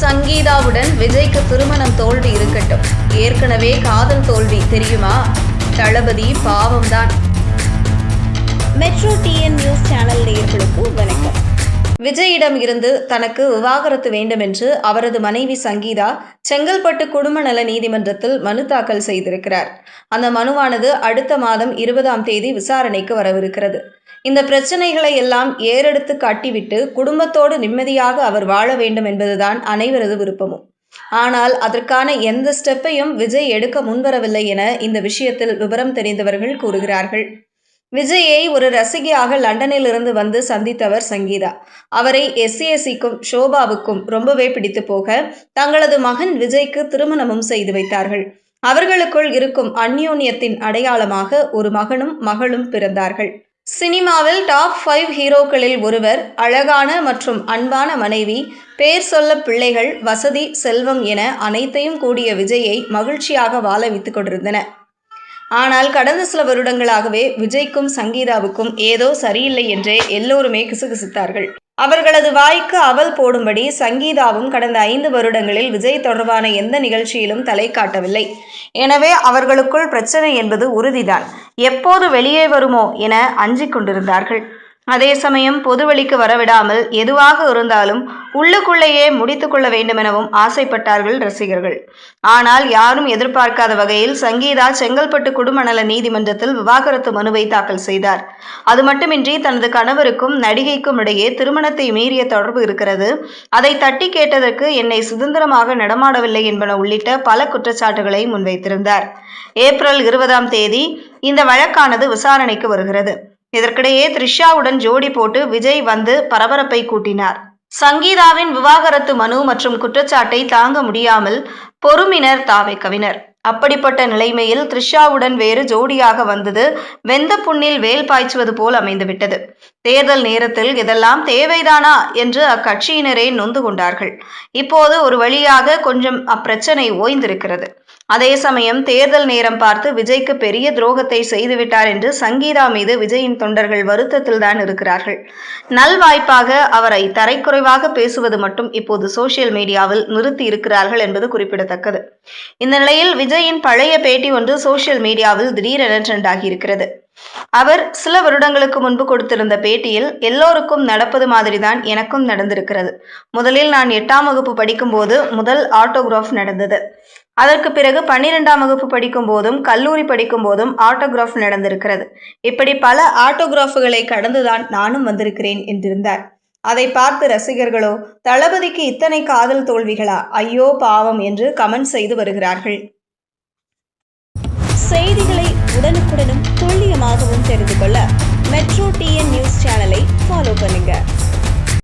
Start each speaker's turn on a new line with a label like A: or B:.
A: சங்கீதாவுடன் விஜய்க்கு திருமணம் தோல்வி இருக்கட்டும், ஏற்கனவே காதல் தோல்வி தெரியுமா? தளபதி பாவம்தான்.
B: மெட்ரோ டிஎன் நியூஸ் சேனல் நேயர்களுக்கு வணக்கம்.
A: விஜயிடம் இருந்து தனக்கு விவாகரத்து வேண்டும் என்று அவரது மனைவி சங்கீதா செங்கல்பட்டு குடும்ப நல நீதிமன்றத்தில் மனு தாக்கல் செய்திருக்கிறார். அந்த மனுவானது அடுத்த மாதம் 20ஆம் தேதி விசாரணைக்கு வரவிருக்கிறது. இந்த பிரச்சனைகளை எல்லாம் ஏறெடுத்து காட்டிவிட்டு குடும்பத்தோடு நிம்மதியாக அவர் வாழ வேண்டும் என்பதுதான் அனைவரது விருப்பமும். ஆனால் அதற்கான எந்த ஸ்டெப்பையும் விஜய் எடுக்க முன்வரவில்லை என இந்த விஷயத்தில் விவரம் தெரிந்தவர்கள் கூறுகிறார்கள். விஜயை ஒரு ரசிகையாக லண்டனில் இருந்து வந்து சந்தித்தவர் சங்கீதா. அவரை SACக்கும் ஷோபாவுக்கும் ரொம்பவே பிடித்து போக தங்களது மகன் விஜய்க்கு திருமணமும் செய்து வைத்தார்கள். அவர்களுக்குள் இருக்கும் அந்யோன்யத்தின் அடையாளமாக ஒரு மகனும் மகளும் பிறந்தார்கள். சினிமாவில் டாப் 5 ஹீரோக்களில் ஒருவர், அழகான மற்றும் அன்பான மனைவி, பேர் சொல்ல பிள்ளைகள், வசதி, செல்வம் என அனைத்தையும் கூடிய விஜயை மகிழ்ச்சியாக வாழ வைத்துக் கொண்டிருந்தன. ஆனால் கடந்த சில வருடங்களாகவே விஜய்க்கும் சங்கீதாவுக்கும் ஏதோ சரியில்லை என்றே எல்லோருமே கிசுகிசுத்தார்கள். அவர்களது வாய்க்கு அவல் போடும்படி சங்கீதாவும் கடந்த 5 வருடங்களில் விஜய் தொடர்பான எந்த நிகழ்ச்சியிலும் தலை காட்டவில்லை. எனவே அவர்களுக்குள் பிரச்சனை என்பது உறுதிதான். எப்போது வெளியே வருமோ என அஞ்சிக் கொண்டிருந்தார்கள். அதே சமயம் பொதுவெளிக்கு வரவிடாமல் எதுவாக இருந்தாலும் உள்ளுக்குள்ளேயே முடித்துக் கொள்ள வேண்டுமெனவும் ஆசைப்பட்டார்கள் ரசிகர்கள். ஆனால் யாரும் எதிர்பார்க்காத வகையில் சங்கீதா செங்கல்பட்டு குடும்ப நல நீதிமன்றத்தில் விவாகரத்து மனுவை தாக்கல் செய்தார். அது மட்டுமின்றி தனது கணவருக்கும் நடிகைக்கும் இடையே திருமணத்தை மீறிய தொடர்பு இருக்கிறது, அதை தட்டி கேட்டதற்கு என்னை சுதந்திரமாக நடமாடவில்லை என்பன உள்ளிட்ட பல குற்றச்சாட்டுகளை முன்வைத்திருந்தார். ஏப்ரல் 20ஆம் தேதி இந்த வழக்கானது விசாரணைக்கு வருகிறது. இதற்கிடையே த்ரிஷாவுடன் ஜோடி போட்டு விஜய் வந்து பரபரப்பை கூட்டினார். சங்கீதாவின் விவாகரத்து மனு மற்றும் குற்றச்சாட்டை தாங்க முடியாமல் பொறுமினர் தாவேக்கவினர். அப்படிப்பட்ட நிலைமையில் த்ரிஷாவுடன் வேறு ஜோடியாக வந்தது வெந்த புண்ணில் வேல் பாய்ச்சுவது போல் அமைந்துவிட்டது. தேர்தல் நேரத்தில் இதெல்லாம் தேவைதானா என்று அக்கட்சியினரே நொந்து கொண்டார்கள். இப்போது ஒரு வழியாக கொஞ்சம் அப்பிரச்சனை ஓய்ந்திருக்கிறது. அதே சமயம் தேர்தல் நேரம் பார்த்து விஜய்க்கு பெரிய துரோகத்தை செய்துவிட்டார் என்று சங்கீதா மீது விஜயின் தொண்டர்கள் வருத்தத்தில் தான் இருக்கிறார்கள். நல்வாய்ப்பாக அவரை தரைக்குறைவாக பேசுவது மட்டும் இப்போது சோசியல் மீடியாவில் நிறுத்தி இருக்கிறார்கள் என்பது குறிப்பிடத்தக்கது. இந்த நிலையில் விஜயின் பழைய பேட்டி ஒன்று சோசியல் மீடியாவில் திடீரென ட்ரெண்ட் ஆகியிருக்கிறது. அவர் சில வருடங்களுக்கு முன்பு கொடுத்திருந்த பேட்டியில், எல்லோருக்கும் நடப்பது மாதிரிதான் எனக்கும் நடந்திருக்கிறது. முதலில் நான் 8ஆம் வகுப்பு படிக்கும்போது முதல் ஆட்டோகிராஃப் நடந்தது. அதற்கு பிறகு 12ஆம் வகுப்பு படிக்கும் போதும் கல்லூரி படிக்கும் போதும் ஆட்டோகிராஃப் நடந்திருக்கிறது. இப்படி பல ஆட்டோகிராஃபுகளை கடந்துதான் நானும் வந்திருக்கிறேன் என்றிருந்தார். அதை பார்த்து ரசிகர்களோ, தளபதிக்கு இத்தனை காதல் தோல்விகளா, ஐயோ பாவம் என்று கமெண்ட் செய்து வருகிறார்கள்.
B: செய்திகளை உடனுக்குடனும் துல்லியமாகவும் தெரிந்து கொள்ள மெட்ரோ டிஎன் நியூஸ் சேனலை ஃபாலோ பண்ணுங்க.